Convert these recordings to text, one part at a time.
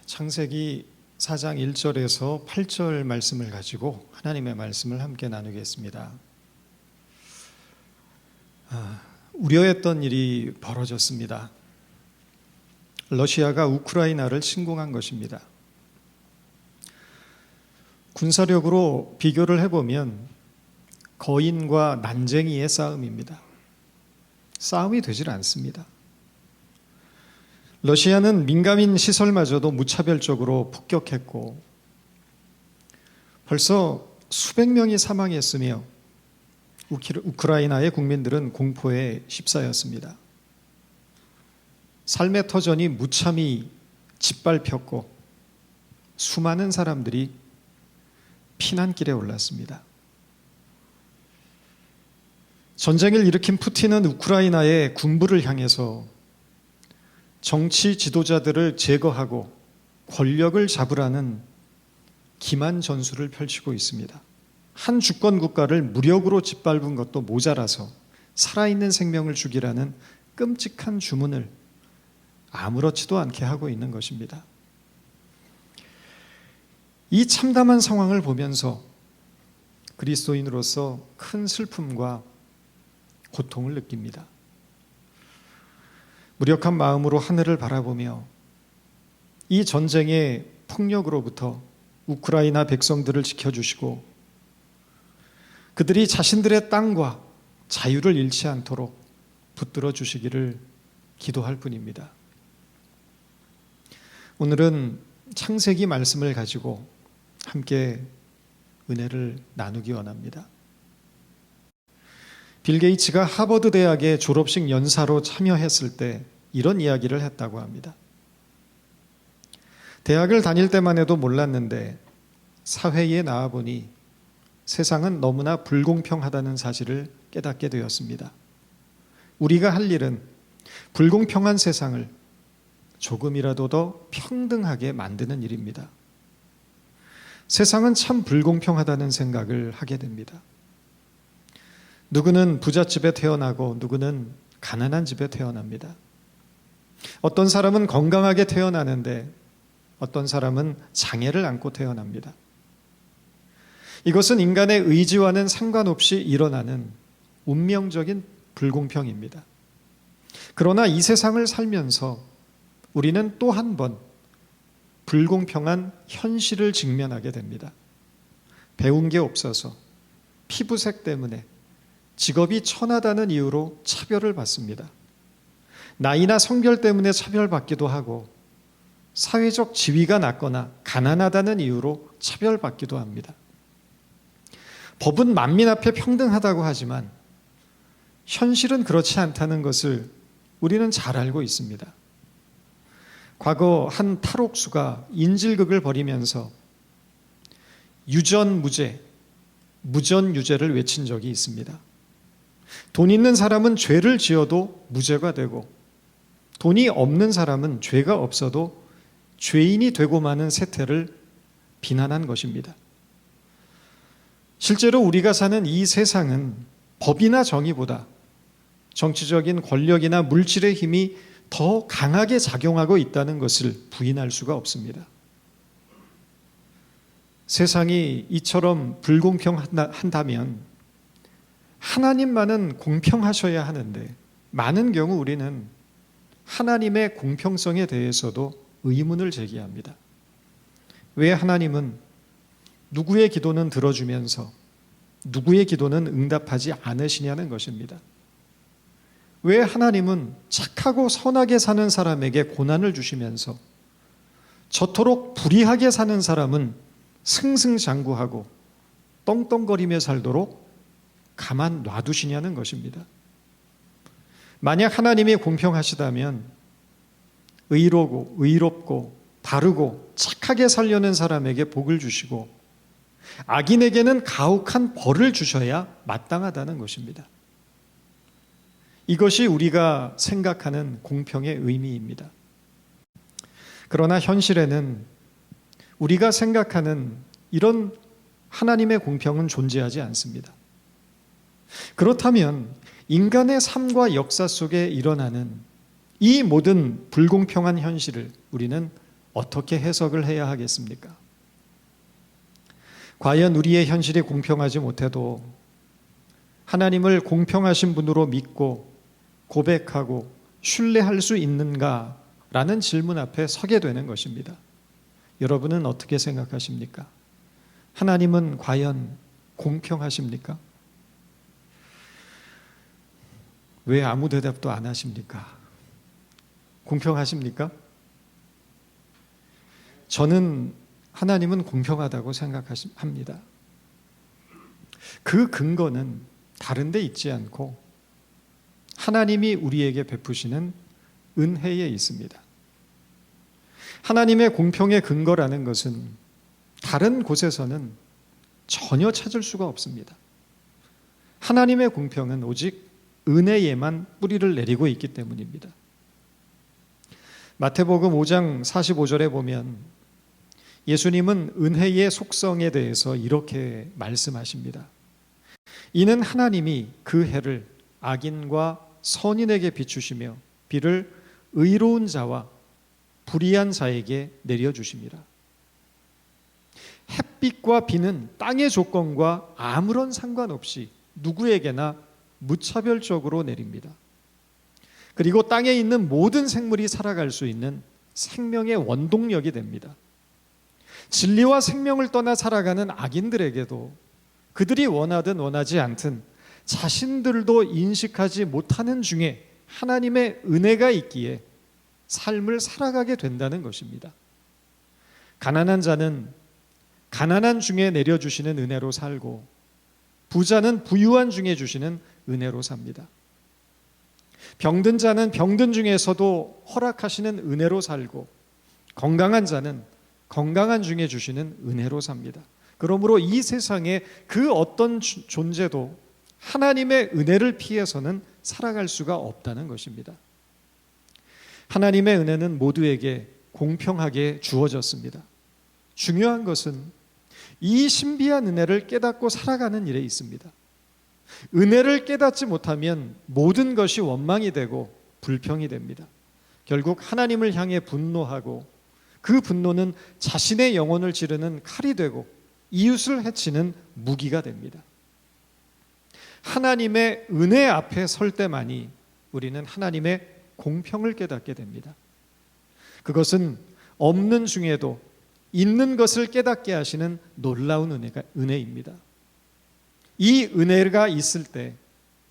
창세기 4장 1절에서 8절 말씀을 가지고 하나님의 말씀을 함께 나누겠습니다. 우려했던 일이 벌어졌습니다. 러시아가 우크라이나를 침공한 것입니다. 군사력으로 비교를 해보면 거인과 난쟁이의 싸움입니다. 싸움이 되질 않습니다. 러시아는 민간인 시설마저도 무차별적으로 폭격했고 벌써 수백 명이 사망했으며 우크라이나의 국민들은 공포에 휩싸였습니다. 삶의 터전이 무참히 짓밟혔고 수많은 사람들이 피난길에 올랐습니다. 전쟁을 일으킨 푸틴은 우크라이나의 군부를 향해서 정치 지도자들을 제거하고 권력을 잡으라는 기만 전술을 펼치고 있습니다. 한 주권 국가를 무력으로 짓밟은 것도 모자라서 살아있는 생명을 죽이라는 끔찍한 주문을 아무렇지도 않게 하고 있는 것입니다. 이 참담한 상황을 보면서 그리스도인으로서 큰 슬픔과 고통을 느낍니다. 무력한 마음으로 하늘을 바라보며 이 전쟁의 폭력으로부터 우크라이나 백성들을 지켜주시고 그들이 자신들의 땅과 자유를 잃지 않도록 붙들어 주시기를 기도할 뿐입니다. 오늘은 창세기 말씀을 가지고 함께 은혜를 나누기 원합니다. 빌 게이츠가 하버드 대학의 졸업식 연사로 참여했을 때 이런 이야기를 했다고 합니다. 대학을 다닐 때만 해도 몰랐는데 사회에 나와보니 세상은 너무나 불공평하다는 사실을 깨닫게 되었습니다. 우리가 할 일은 불공평한 세상을 조금이라도 더 평등하게 만드는 일입니다. 세상은 참 불공평하다는 생각을 하게 됩니다. 누구는 부잣집에 태어나고 누구는 가난한 집에 태어납니다. 어떤 사람은 건강하게 태어나는데 어떤 사람은 장애를 안고 태어납니다. 이것은 인간의 의지와는 상관없이 일어나는 운명적인 불공평입니다. 그러나 이 세상을 살면서 우리는 또 한 번 불공평한 현실을 직면하게 됩니다. 배운 게 없어서 피부색 때문에 직업이 천하다는 이유로 차별을 받습니다. 나이나 성별 때문에 차별받기도 하고 사회적 지위가 낮거나 가난하다는 이유로 차별받기도 합니다. 법은 만민 앞에 평등하다고 하지만 현실은 그렇지 않다는 것을 우리는 잘 알고 있습니다. 과거 한 탈옥수가 인질극을 벌이면서 유전무죄, 무전유죄를 외친 적이 있습니다. 돈 있는 사람은 죄를 지어도 무죄가 되고 돈이 없는 사람은 죄가 없어도 죄인이 되고 마는 세태를 비난한 것입니다. 실제로 우리가 사는 이 세상은 법이나 정의보다 정치적인 권력이나 물질의 힘이 더 강하게 작용하고 있다는 것을 부인할 수가 없습니다. 세상이 이처럼 불공평한다면 하나님만은 공평하셔야 하는데 많은 경우 우리는 하나님의 공평성에 대해서도 의문을 제기합니다. 왜 하나님은 누구의 기도는 들어주면서 누구의 기도는 응답하지 않으시냐는 것입니다. 왜 하나님은 착하고 선하게 사는 사람에게 고난을 주시면서 저토록 불의하게 사는 사람은 승승장구하고 떵떵거리며 살도록 가만 놔두시냐는 것입니다. 만약 하나님이 공평하시다면 의롭고 바르고 착하게 살려는 사람에게 복을 주시고 악인에게는 가혹한 벌을 주셔야 마땅하다는 것입니다. 이것이 우리가 생각하는 공평의 의미입니다. 그러나 현실에는 우리가 생각하는 이런 하나님의 공평은 존재하지 않습니다. 그렇다면 인간의 삶과 역사 속에 일어나는 이 모든 불공평한 현실을 우리는 어떻게 해석을 해야 하겠습니까? 과연 우리의 현실이 공평하지 못해도 하나님을 공평하신 분으로 믿고 고백하고 신뢰할 수 있는가라는 질문 앞에 서게 되는 것입니다. 여러분은 어떻게 생각하십니까? 하나님은 과연 공평하십니까? 왜 아무 대답도 안 하십니까? 공평하십니까? 저는 하나님은 공평하다고 생각합니다. 그 근거는 다른 데 있지 않고 하나님이 우리에게 베푸시는 은혜에 있습니다. 하나님의 공평의 근거라는 것은 다른 곳에서는 전혀 찾을 수가 없습니다. 하나님의 공평은 오직 은혜에만 뿌리를 내리고 있기 때문입니다. 마태복음 5장 45절에 보면 예수님은 은혜의 속성에 대해서 이렇게 말씀하십니다. 이는 하나님이 그 해를 악인과 선인에게 비추시며 비를 의로운 자와 불의한 자에게 내려주심이라. 햇빛과 비는 땅의 조건과 아무런 상관없이 누구에게나 무차별적으로 내립니다. 그리고 땅에 있는 모든 생물이 살아갈 수 있는 생명의 원동력이 됩니다. 진리와 생명을 떠나 살아가는 악인들에게도 그들이 원하든 원하지 않든 자신들도 인식하지 못하는 중에 하나님의 은혜가 있기에 삶을 살아가게 된다는 것입니다. 가난한 자는 가난한 중에 내려주시는 은혜로 살고 부자는 부유한 중에 주시는 은혜로 삽니다. 병든 자는 병든 중에서도 허락하시는 은혜로 살고 건강한 자는 건강한 중에 주시는 은혜로 삽니다. 그러므로 이 세상에 그 어떤 존재도 하나님의 은혜를 피해서는 살아갈 수가 없다는 것입니다. 하나님의 은혜는 모두에게 공평하게 주어졌습니다. 중요한 것은 이 신비한 은혜를 깨닫고 살아가는 일에 있습니다. 은혜를 깨닫지 못하면 모든 것이 원망이 되고 불평이 됩니다. 결국 하나님을 향해 분노하고 그 분노는 자신의 영혼을 지르는 칼이 되고 이웃을 해치는 무기가 됩니다. 하나님의 은혜 앞에 설 때만이 우리는 하나님의 공평을 깨닫게 됩니다. 그것은 없는 중에도 있는 것을 깨닫게 하시는 놀라운 은혜입니다. 이 은혜가 있을 때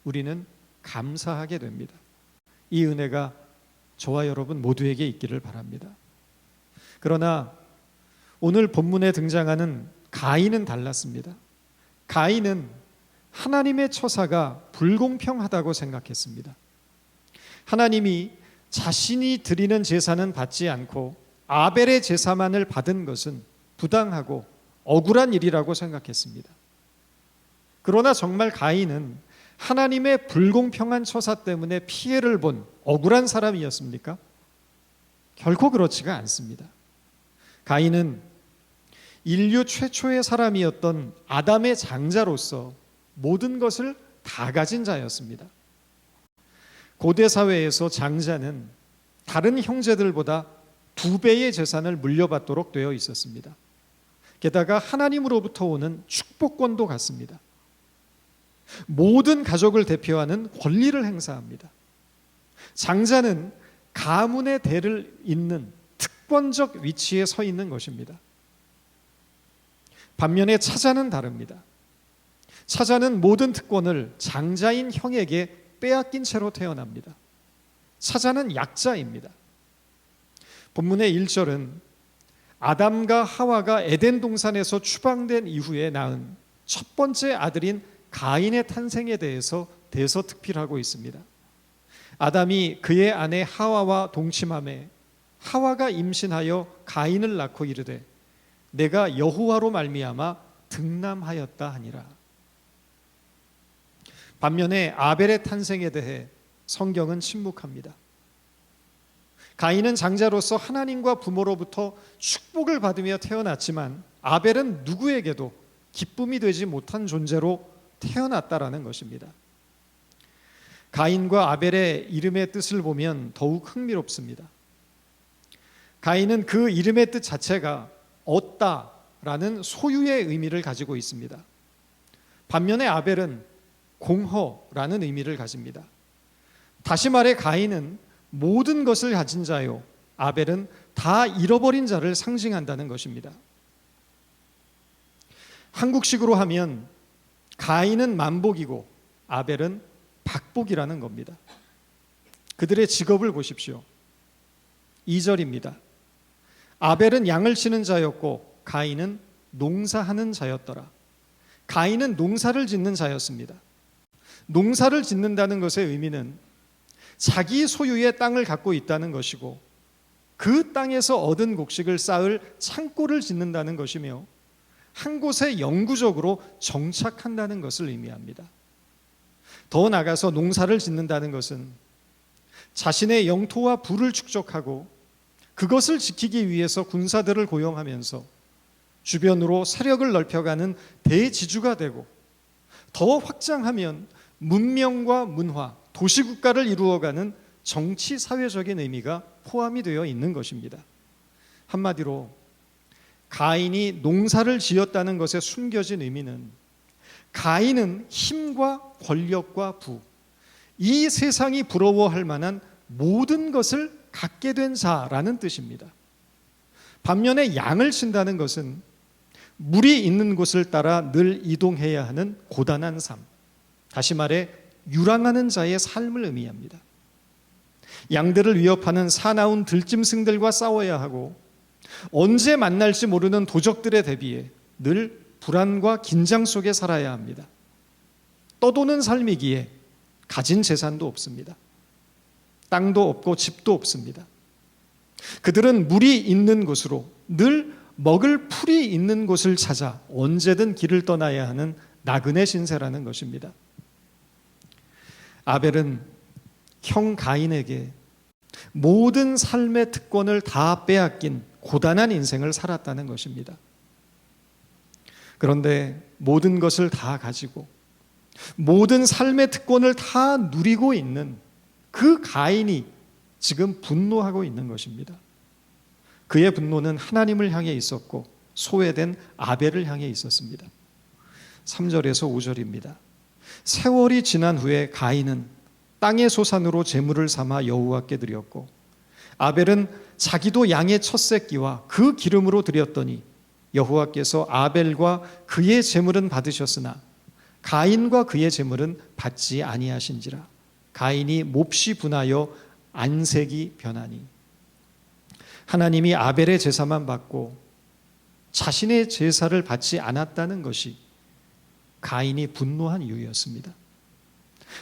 우리는 감사하게 됩니다. 이 은혜가 저와 여러분 모두에게 있기를 바랍니다. 그러나 오늘 본문에 등장하는 가인은 달랐습니다. 가인은 하나님의 처사가 불공평하다고 생각했습니다. 하나님이 자신이 드리는 제사는 받지 않고 아벨의 제사만을 받은 것은 부당하고 억울한 일이라고 생각했습니다. 그러나 정말 가인은 하나님의 불공평한 처사 때문에 피해를 본 억울한 사람이었습니까? 결코 그렇지가 않습니다. 가인은 인류 최초의 사람이었던 아담의 장자로서 모든 것을 다 가진 자였습니다. 고대 사회에서 장자는 다른 형제들보다 2배의 재산을 물려받도록 되어 있었습니다. 게다가 하나님으로부터 오는 축복권도 갖습니다. 모든 가족을 대표하는 권리를 행사합니다. 장자는 가문의 대를 잇는 특권적 위치에 서 있는 것입니다. 반면에 차자는 다릅니다. 차자는 모든 특권을 장자인 형에게 빼앗긴 채로 태어납니다. 차자는 약자입니다. 본문의 1절은 아담과 하와가 에덴 동산에서 추방된 이후에 낳은 첫 번째 아들인 가인의 탄생에 대해서 대서특필하고 있습니다. 아담이 그의 아내 하와와 동침하매 하와가 임신하여 가인을 낳고 이르되 내가 여호와로 말미암아 등남하였다 하니라. 반면에 아벨의 탄생에 대해 성경은 침묵합니다. 가인은 장자로서 하나님과 부모로부터 축복을 받으며 태어났지만 아벨은 누구에게도 기쁨이 되지 못한 존재로 태어났다라는 것입니다. 가인과 아벨의 이름의 뜻을 보면 더욱 흥미롭습니다. 가인은 그 이름의 뜻 자체가 얻다라는 소유의 의미를 가지고 있습니다. 반면에 아벨은 공허라는 의미를 가집니다. 다시 말해 가인은 모든 것을 가진 자요, 아벨은 다 잃어버린 자를 상징한다는 것입니다. 한국식으로 하면 가인은 만복이고 아벨은 박복이라는 겁니다. 그들의 직업을 보십시오. 2절입니다. 아벨은 양을 치는 자였고 가인은 농사하는 자였더라. 가인은 농사를 짓는 자였습니다. 농사를 짓는다는 것의 의미는 자기 소유의 땅을 갖고 있다는 것이고 그 땅에서 얻은 곡식을 쌓을 창고를 짓는다는 것이며 한 곳에 영구적으로 정착한다는 것을 의미합니다. 더 나아가서 농사를 짓는다는 것은 자신의 영토와 부를 축적하고 그것을 지키기 위해서 군사들을 고용하면서 주변으로 세력을 넓혀가는 대지주가 되고 더 확장하면 문명과 문화, 도시국가를 이루어가는 정치 사회적인 의미가 포함이 되어 있는 것입니다. 한마디로 가인이 농사를 지었다는 것에 숨겨진 의미는 가인은 힘과 권력과 부, 이 세상이 부러워할 만한 모든 것을 갖게 된 자라는 뜻입니다. 반면에 양을 친다는 것은 물이 있는 곳을 따라 늘 이동해야 하는 고단한 삶, 다시 말해 유랑하는 자의 삶을 의미합니다. 양들을 위협하는 사나운 들짐승들과 싸워야 하고 언제 만날지 모르는 도적들에 대비해 늘 불안과 긴장 속에 살아야 합니다. 떠도는 삶이기에 가진 재산도 없습니다. 땅도 없고 집도 없습니다. 그들은 물이 있는 곳으로 늘 먹을 풀이 있는 곳을 찾아 언제든 길을 떠나야 하는 나그네 신세라는 것입니다. 아벨은 형 가인에게 모든 삶의 특권을 다 빼앗긴 고단한 인생을 살았다는 것입니다. 그런데 모든 것을 다 가지고 모든 삶의 특권을 다 누리고 있는 그 가인이 지금 분노하고 있는 것입니다. 그의 분노는 하나님을 향해 있었고 소외된 아벨을 향해 있었습니다. 3절에서 5절입니다. 세월이 지난 후에 가인은 땅의 소산으로 제물을 삼아 여호와께 드렸고 아벨은 자기도 양의 첫 새끼와 그 기름으로 드렸더니 여호와께서 아벨과 그의 제물은 받으셨으나 가인과 그의 제물은 받지 아니하신지라. 가인이 몹시 분하여 안색이 변하니. 하나님이 아벨의 제사만 받고 자신의 제사를 받지 않았다는 것이 가인이 분노한 이유였습니다.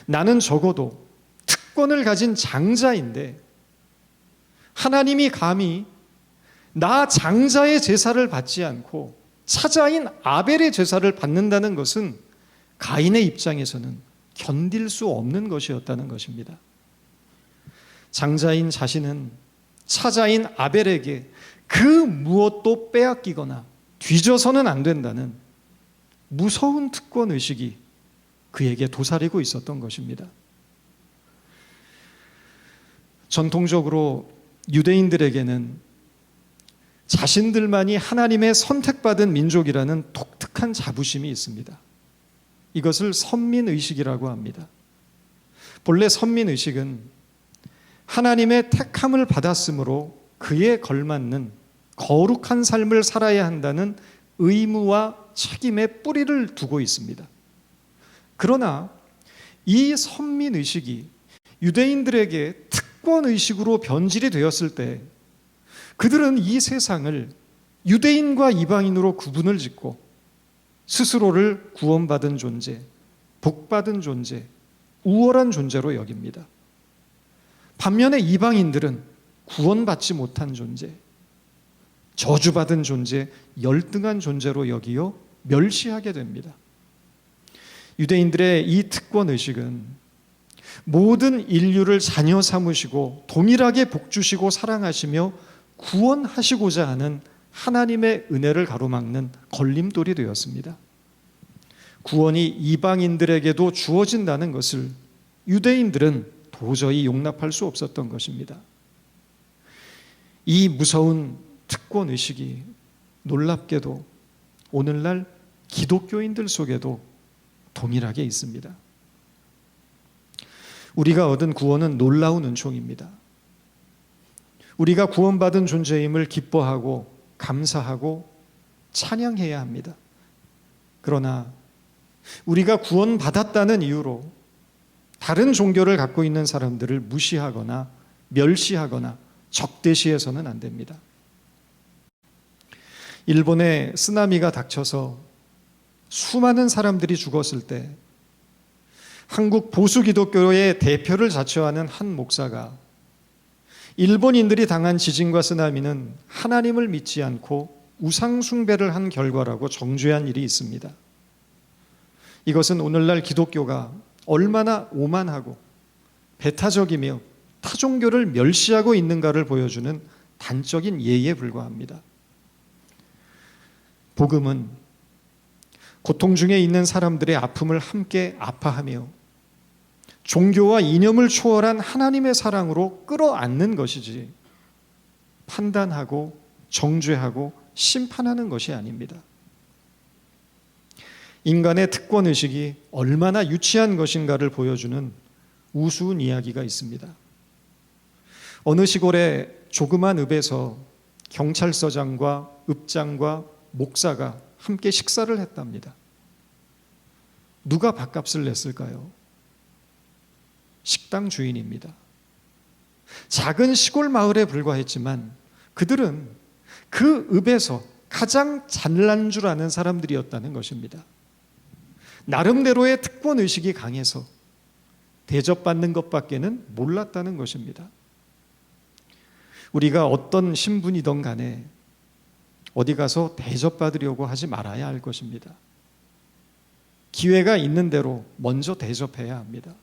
나는 적어도 특권을 가진 장자인데 하나님이 감히 나 장자의 제사를 받지 않고 차자인 아벨의 제사를 받는다는 것은 가인의 입장에서는 견딜 수 없는 것이었다는 것입니다. 장자인 자신은 차자인 아벨에게 그 무엇도 빼앗기거나 뒤져서는 안 된다는 무서운 특권 의식이 그에게 도사리고 있었던 것입니다. 전통적으로 유대인들에게는 자신들만이 하나님의 선택받은 민족이라는 독특한 자부심이 있습니다. 이것을 선민의식이라고 합니다. 본래 선민의식은 하나님의 택함을 받았으므로 그에 걸맞는 거룩한 삶을 살아야 한다는 의무와 책임의 뿌리를 두고 있습니다. 그러나 이 선민의식이 유대인들에게 특권의식으로 변질이 되었을 때 그들은 이 세상을 유대인과 이방인으로 구분을 짓고 스스로를 구원받은 존재, 복받은 존재, 우월한 존재로 여깁니다. 반면에 이방인들은 구원받지 못한 존재, 저주받은 존재, 열등한 존재로 여기어 멸시하게 됩니다. 유대인들의 이 특권의식은 모든 인류를 자녀 삼으시고 동일하게 복주시고 사랑하시며 구원하시고자 하는 하나님의 은혜를 가로막는 걸림돌이 되었습니다. 구원이 이방인들에게도 주어진다는 것을 유대인들은 도저히 용납할 수 없었던 것입니다. 이 무서운 특권 의식이 놀랍게도 오늘날 기독교인들 속에도 동일하게 있습니다. 우리가 얻은 구원은 놀라운 은총입니다. 우리가 구원받은 존재임을 기뻐하고 감사하고 찬양해야 합니다. 그러나 우리가 구원받았다는 이유로 다른 종교를 갖고 있는 사람들을 무시하거나 멸시하거나 적대시해서는 안 됩니다. 일본에 쓰나미가 닥쳐서 수많은 사람들이 죽었을 때 한국 보수 기독교의 대표를 자처하는 한 목사가 일본인들이 당한 지진과 쓰나미는 하나님을 믿지 않고 우상 숭배를 한 결과라고 정죄한 일이 있습니다. 이것은 오늘날 기독교가 얼마나 오만하고 배타적이며 타종교를 멸시하고 있는가를 보여주는 단적인 예에 불과합니다. 복음은 고통 중에 있는 사람들의 아픔을 함께 아파하며 종교와 이념을 초월한 하나님의 사랑으로 끌어안는 것이지 판단하고 정죄하고 심판하는 것이 아닙니다. 인간의 특권의식이 얼마나 유치한 것인가를 보여주는 우스운 이야기가 있습니다. 어느 시골의 조그만 읍에서 경찰서장과 읍장과 목사가 함께 식사를 했답니다. 누가 밥값을 냈을까요? 식당 주인입니다. 작은 시골 마을에 불과했지만 그들은 그 읍에서 가장 잘난 줄 아는 사람들이었다는 것입니다. 나름대로의 특권의식이 강해서 대접받는 것밖에는 몰랐다는 것입니다. 우리가 어떤 신분이든 간에 어디 가서 대접받으려고 하지 말아야 할 것입니다. 기회가 있는 대로 먼저 대접해야 합니다.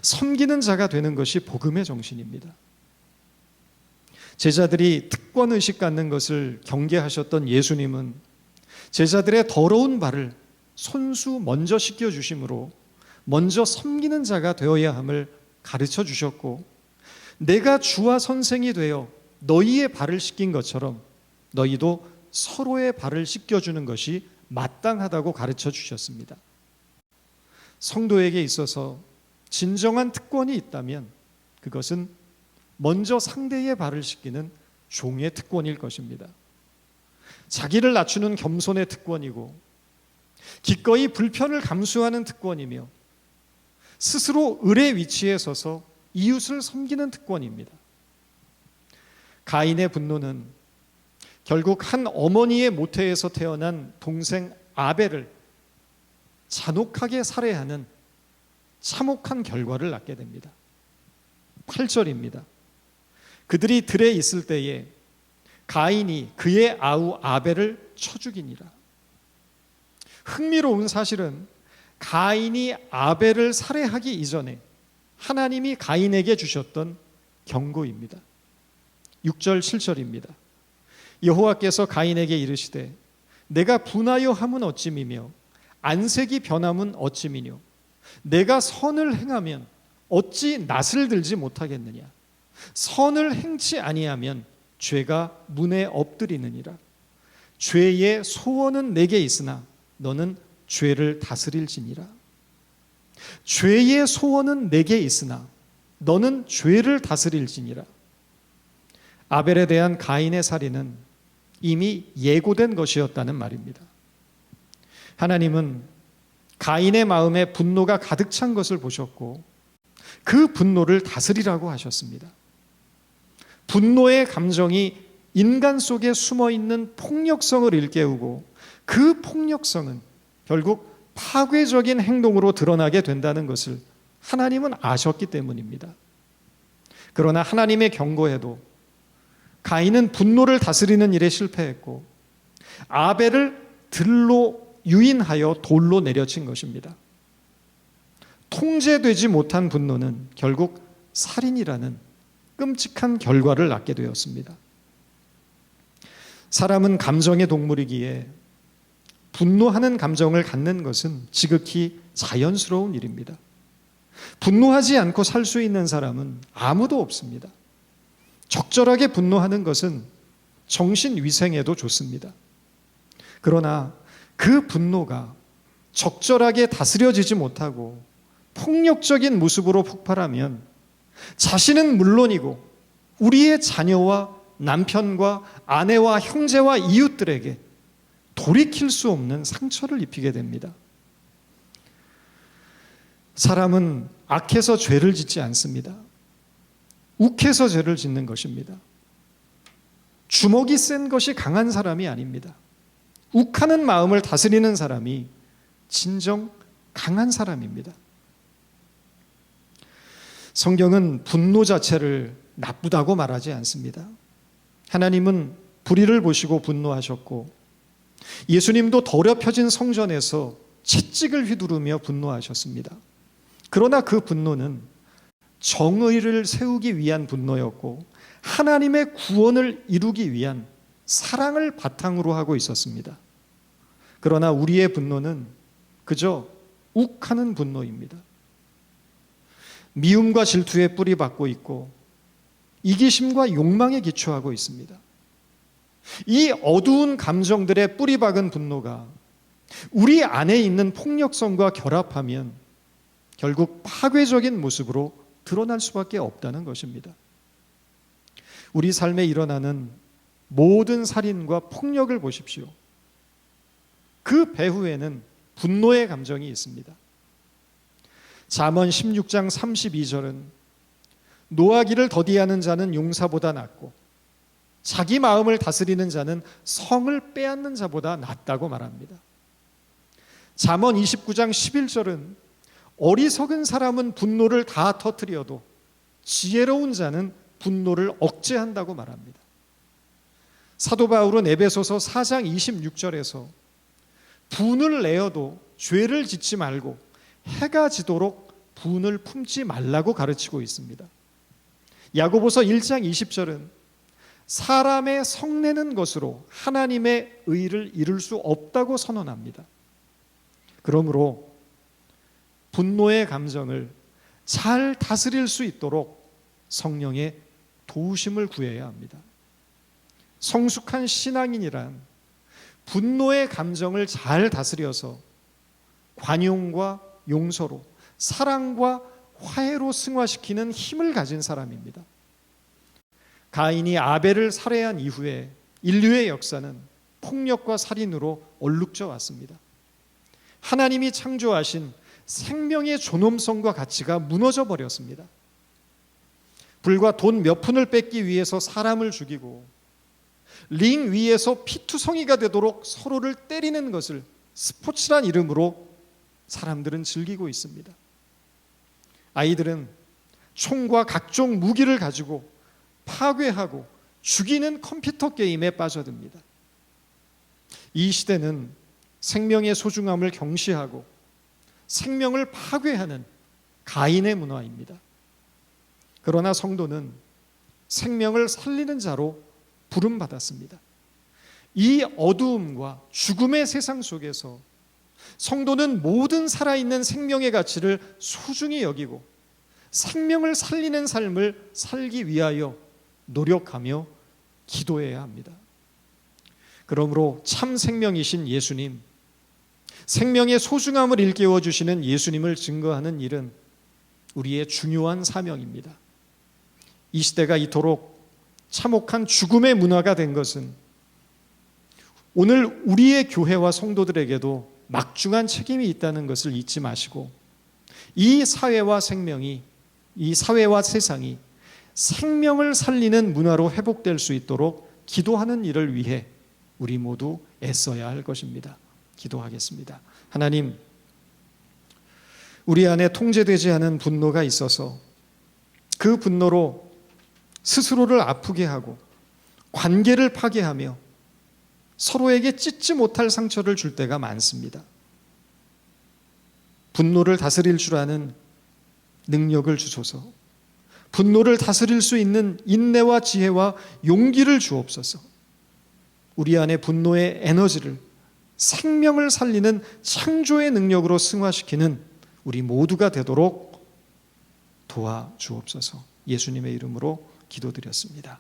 섬기는 자가 되는 것이 복음의 정신입니다. 제자들이 특권의식 갖는 것을 경계하셨던 예수님은 제자들의 더러운 발을 손수 먼저 씻겨주심으로 먼저 섬기는 자가 되어야 함을 가르쳐 주셨고, 내가 주와 선생이 되어 너희의 발을 씻긴 것처럼 너희도 서로의 발을 씻겨주는 것이 마땅하다고 가르쳐 주셨습니다. 성도에게 있어서 진정한 특권이 있다면 그것은 먼저 상대의 발을 씻기는 종의 특권일 것입니다. 자기를 낮추는 겸손의 특권이고 기꺼이 불편을 감수하는 특권이며 스스로 을의 위치에 서서 이웃을 섬기는 특권입니다. 가인의 분노는 결국 한 어머니의 모태에서 태어난 동생 아벨을 잔혹하게 살해하는 참혹한 결과를 낳게 됩니다. 8절입니다. 그들이 들에 있을 때에 가인이 그의 아우 아벨을 쳐 죽이니라. 흥미로운 사실은 가인이 아벨을 살해하기 이전에 하나님이 가인에게 주셨던 경고입니다. 6절 7절입니다. 여호와께서 가인에게 이르시되 내가 분하여 함은 어찌미며 안색이 변함은 어찌미뇨 내가 선을 행하면 어찌 낯을 들지 못하겠느냐 선을 행치 아니하면 죄가 문에 엎드리느니라. 죄의 소원은 내게 있으나 너는 죄를 다스릴지니라. 죄의 소원은 내게 있으나 너는 죄를 다스릴지니라. 아벨에 대한 가인의 살인은 이미 예고된 것이었다는 말입니다. 하나님은 가인의 마음에 분노가 가득 찬 것을 보셨고 그 분노를 다스리라고 하셨습니다. 분노의 감정이 인간 속에 숨어있는 폭력성을 일깨우고 그 폭력성은 결국 파괴적인 행동으로 드러나게 된다는 것을 하나님은 아셨기 때문입니다. 그러나 하나님의 경고에도 가인은 분노를 다스리는 일에 실패했고 아벨을 들로 유인하여 돌로 내려친 것입니다. 통제되지 못한 분노는 결국 살인이라는 끔찍한 결과를 낳게 되었습니다. 사람은 감정의 동물이기에 분노하는 감정을 갖는 것은 지극히 자연스러운 일입니다. 분노하지 않고 살 수 있는 사람은 아무도 없습니다. 적절하게 분노하는 것은 정신위생에도 좋습니다. 그러나 그 분노가 적절하게 다스려지지 못하고 폭력적인 모습으로 폭발하면 자신은 물론이고 우리의 자녀와 남편과 아내와 형제와 이웃들에게 돌이킬 수 없는 상처를 입히게 됩니다. 사람은 악해서 죄를 짓지 않습니다. 욱해서 죄를 짓는 것입니다. 주먹이 센 것이 강한 사람이 아닙니다. 욱하는 마음을 다스리는 사람이 진정 강한 사람입니다. 성경은 분노 자체를 나쁘다고 말하지 않습니다. 하나님은 불의를 보시고 분노하셨고 예수님도 더럽혀진 성전에서 채찍을 휘두르며 분노하셨습니다. 그러나 그 분노는 정의를 세우기 위한 분노였고 하나님의 구원을 이루기 위한 사랑을 바탕으로 하고 있었습니다. 그러나 우리의 분노는 그저 욱하는 분노입니다. 미움과 질투에 뿌리박고 있고 이기심과 욕망에 기초하고 있습니다. 이 어두운 감정들의 뿌리박은 분노가 우리 안에 있는 폭력성과 결합하면 결국 파괴적인 모습으로 드러날 수밖에 없다는 것입니다. 우리 삶에 일어나는 모든 살인과 폭력을 보십시오. 그 배후에는 분노의 감정이 있습니다. 잠언 16장 32절은 노하기를 더디하는 자는 용사보다 낫고 자기 마음을 다스리는 자는 성을 빼앗는 자보다 낫다고 말합니다. 잠언 29장 11절은 어리석은 사람은 분노를 다 터뜨려도 지혜로운 자는 분노를 억제한다고 말합니다. 사도 바울은 에베소서 4장 26절에서 분을 내어도 죄를 짓지 말고 해가 지도록 분을 품지 말라고 가르치고 있습니다. 야고보서 1장 20절은 사람의 성내는 것으로 하나님의 의를 이룰 수 없다고 선언합니다. 그러므로 분노의 감정을 잘 다스릴 수 있도록 성령의 도우심을 구해야 합니다. 성숙한 신앙인이란 분노의 감정을 잘 다스려서 관용과 용서로 사랑과 화해로 승화시키는 힘을 가진 사람입니다. 가인이 아벨을 살해한 이후에 인류의 역사는 폭력과 살인으로 얼룩져 왔습니다. 하나님이 창조하신 생명의 존엄성과 가치가 무너져 버렸습니다. 불과 돈 몇 푼을 뺏기 위해서 사람을 죽이고 링 위에서 피투성이가 되도록 서로를 때리는 것을 스포츠란 이름으로 사람들은 즐기고 있습니다. 아이들은 총과 각종 무기를 가지고 파괴하고 죽이는 컴퓨터 게임에 빠져듭니다. 이 시대는 생명의 소중함을 경시하고 생명을 파괴하는 가인의 문화입니다. 그러나 성도는 생명을 살리는 자로 부름받았습니다. 이 어두움과 죽음의 세상 속에서 성도는 모든 살아있는 생명의 가치를 소중히 여기고 생명을 살리는 삶을 살기 위하여 노력하며 기도해야 합니다. 그러므로 참 생명이신 예수님, 생명의 소중함을 일깨워 주시는 예수님을 증거하는 일은 우리의 중요한 사명입니다. 이 시대가 이토록 참혹한 죽음의 문화가 된 것은 오늘 우리의 교회와 성도들에게도 막중한 책임이 있다는 것을 잊지 마시고 이 사회와 세상이 생명을 살리는 문화로 회복될 수 있도록 기도하는 일을 위해 우리 모두 애써야 할 것입니다. 기도하겠습니다. 하나님, 우리 안에 통제되지 않은 분노가 있어서 그 분노로 스스로를 아프게 하고 관계를 파괴하며 서로에게 찢지 못할 상처를 줄 때가 많습니다. 분노를 다스릴 줄 아는 능력을 주소서. 분노를 다스릴 수 있는 인내와 지혜와 용기를 주옵소서. 우리 안에 분노의 에너지를 생명을 살리는 창조의 능력으로 승화시키는 우리 모두가 되도록 도와주옵소서. 예수님의 이름으로 기도드렸습니다.